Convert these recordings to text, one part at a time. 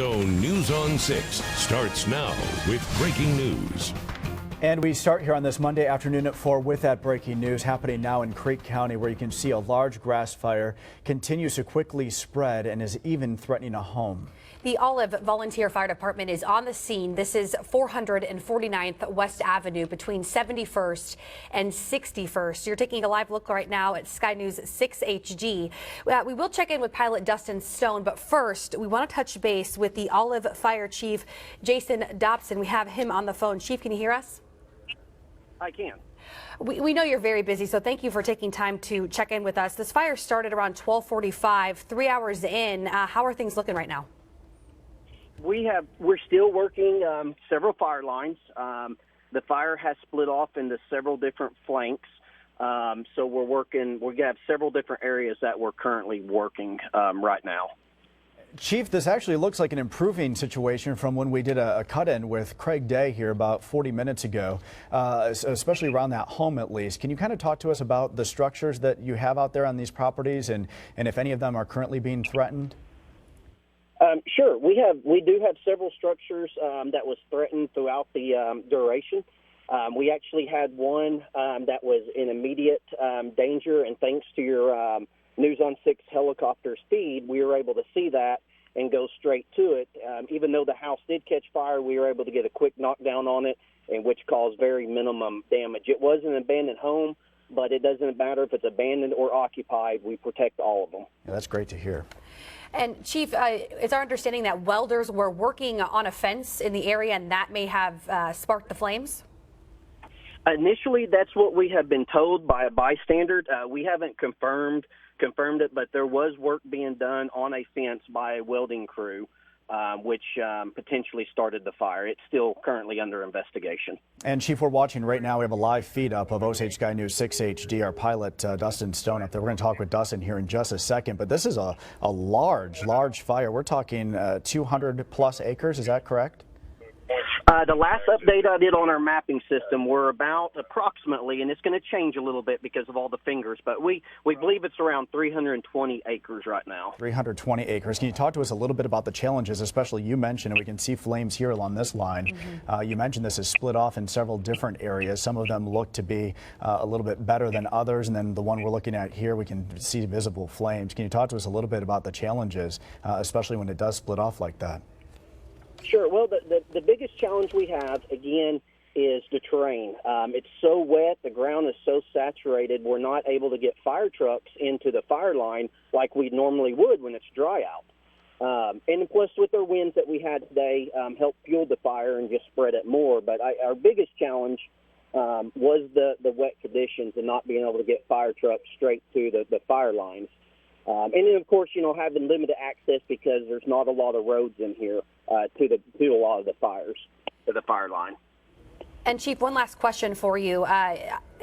Zone News on 6 starts now with breaking news. And we start here on this Monday afternoon at 4 with that breaking news happening now in Creek County, where you can see a large grass fire continues to quickly spread and is even threatening a home. The Olive Volunteer Fire Department is on the scene. This is 449th West Avenue between 71st and 61st. You're taking a live look right now at Sky News 6 HD. We will check in with pilot Dustin Stone, but first we want to touch base with the Olive Fire Chief, Jason Dobson. We have him on the phone. Chief, can you hear us? I can. We know you're very busy, so thank you for taking time to check in with us. This fire started around 12:45, 3 hours in. How are things looking right now? We're still working several fire lines. The fire has split off into several different flanks. So we have several different areas that we're currently working right now. Chief, this actually looks like an improving situation from when we did a cut-in with Craig Day here about 40 minutes ago, especially around that home at least. Can you kind of talk to us about the structures that you have out there on these properties and if any of them are currently being threatened? Sure. We do have several structures that was threatened throughout the duration. We actually had one that was in immediate danger, and thanks to your News on 6 helicopter's feed, we were able to see that and go straight to it. Even though the house did catch fire, we were able to get a quick knockdown on it, and which caused very minimum damage. It was an abandoned home, but it doesn't matter if it's abandoned or occupied. We protect all of them. Yeah, that's great to hear. And Chief, it's our understanding that welders were working on a fence in the area, and that may have sparked the flames? Initially, that's what we have been told by a bystander. We haven't confirmed it, but there was work being done on a fence by a welding crew, which potentially started the fire. It's still currently under investigation. And Chief, we're watching right now. We have a live feed up of Osage Sky News 6 HD. Our pilot, Dustin Stone, up there. We're going to talk with Dustin here in just a second. But this is a large fire. We're talking 200 plus acres. Is that correct? The last update I did on our mapping system were about approximately, and it's going to change a little bit because of all the fingers, but we believe it's around 320 acres right now. 320 acres. Can you talk to us a little bit about the challenges, especially you mentioned, and we can see flames here along this line. You mentioned this is split off in several different areas. Some of them look to be a little bit better than others, and then the one we're looking at here, we can see visible flames. Can you talk to us a little bit about the challenges, especially when it does split off like that? Sure. Well, the biggest challenge we have, again, is the terrain. It's so wet, the ground is so saturated, we're not able to get fire trucks into the fire line like we normally would when it's dry out. And plus, with the winds that we had today, helped fuel the fire and just spread it more. But our biggest challenge was the wet conditions and not being able to get fire trucks straight to the fire lines. And then, of course, having limited access because there's not a lot of roads in here to a lot of the fires, to the fire line. And Chief, one last question for you.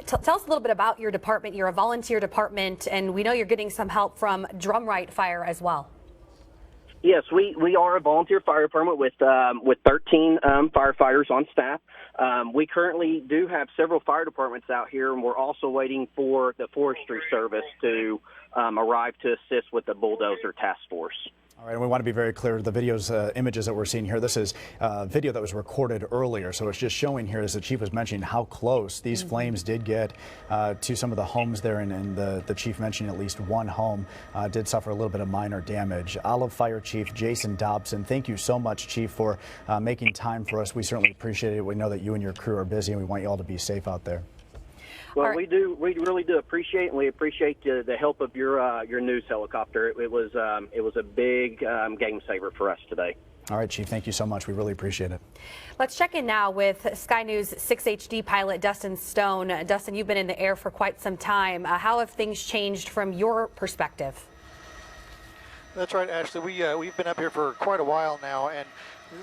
Tell us a little bit about your department. You're a volunteer department, and we know you're getting some help from Drumright Fire as well. Yes, we are a volunteer fire department with 13 firefighters on staff. We currently do have several fire departments out here, and we're also waiting for the Forestry Service to arrive to assist with the bulldozer task force. All right, and we want to be very clear. The images that we're seeing here, this is video that was recorded earlier. So it's just showing here, as the Chief was mentioning, how close these flames did get to some of the homes there. And the Chief mentioned at least one home did suffer a little bit of minor damage. Olive Fire Chief Jason Dobson, thank you so much, Chief, for making time for us. We certainly appreciate it. We know that you and your crew are busy, and we want you all to be safe out there. Well, we really do appreciate it, and we appreciate the help of your news helicopter. It was a big game saver for us today. All right, Chief, thank you so much. We really appreciate it. Let's check in now with Sky News 6 HD pilot Dustin Stone. Dustin, you've been in the air for quite some time. How have things changed from your perspective? That's right, Ashley. We've been up here for quite a while now, and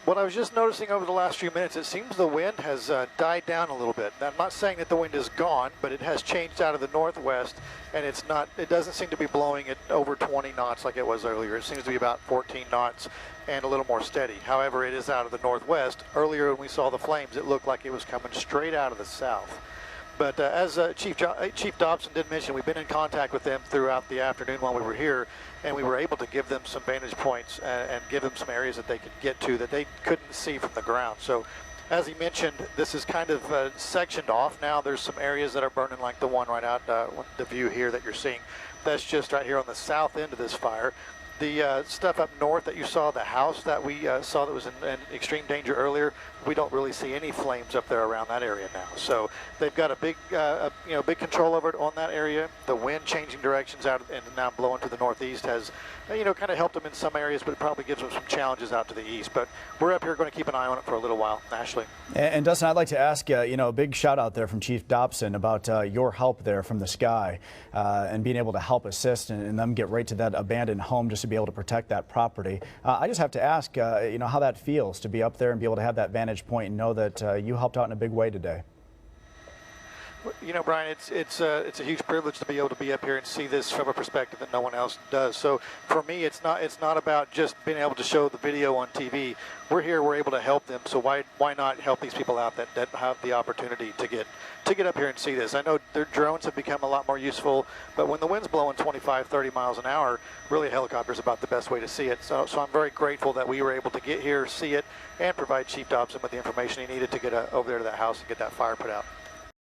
what I was just noticing over the last few minutes, it seems the wind has died down a little bit. Now, I'm not saying that the wind is gone, but it has changed out of the northwest, and it doesn't seem to be blowing at over 20 knots like it was earlier. It seems to be about 14 knots and a little more steady. However, it is out of the northwest. Earlier when we saw the flames, it looked like it was coming straight out of the south. But as Chief Dobson did mention, we've been in contact with them throughout the afternoon while we were here, and we were able to give them some vantage points and give them some areas that they could get to that they couldn't see from the ground. So as he mentioned, this is kind of sectioned off now. There's some areas that are burning, like the one right out, the view here that you're seeing. That's just right here on the south end of this fire. The stuff up north that you saw, the house that we saw that was in extreme danger earlier, we don't really see any flames up there around that area now. So they've got a big, big control over it on that area. The wind changing directions out and now blowing to the northeast has, kind of helped them in some areas, but it probably gives them some challenges out to the east. But we're up here going to keep an eye on it for a little while. Ashley. And Dustin, I'd like to ask you, a big shout out there from Chief Dobson about your help there from the sky and being able to help assist and them get right to that abandoned home just to be able to protect that property. I just have to ask, how that feels to be up there and be able to have that vantage point and know that you helped out in a big way today. Brian, it's a huge privilege to be able to be up here and see this from a perspective that no one else does. So for me, it's not about just being able to show the video on TV. We're here, we're able to help them. So why not help these people out that have the opportunity to get up here and see this? I know their drones have become a lot more useful, but when the wind's blowing 25, 30 miles an hour, really a helicopter is about the best way to see it. So I'm very grateful that we were able to get here, see it, and provide Chief Dobson with the information he needed to get over there to that house and get that fire put out.